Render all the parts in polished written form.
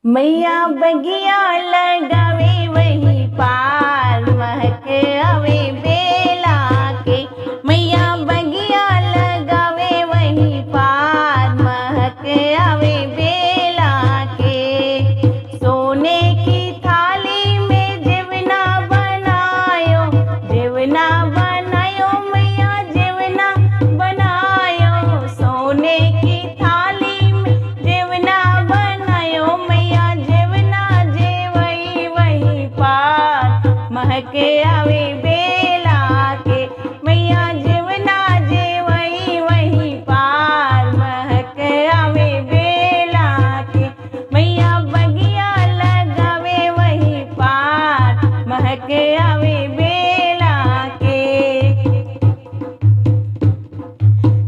मैया बगिया लगावे वही पार महक आवे बेला के। मैया बगिया लगावे वही पार महक आवे बेला के। सोने की थाली में जेवना बनायो, जेवना बनायो मैया जेवना बनायो। सोने की थाली में जेवना बनायो मैया जेवना जेवई वही पार महक आवे बेला के। मैया जेवना जेवई वही पार महक आवे बेला के। मैया बगिया लगावे वही पार महक आवे बेला के।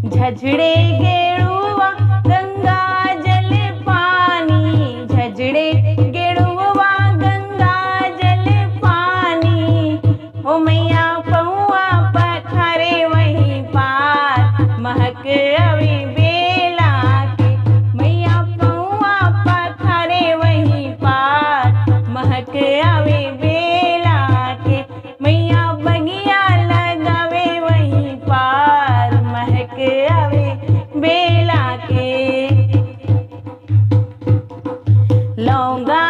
झझड़े गेड़ुआ गंगा जल पानी, झझड़े गेड़ुआ गंगा जल पानी। ओ मैया पहुआ पखारे वही पार महक आवे बेला के। मैया पहुआ पखारे वही पार महक आवे बेला के। मैया बगिया लगावे वही पार महक आवे बेला के। लौंगा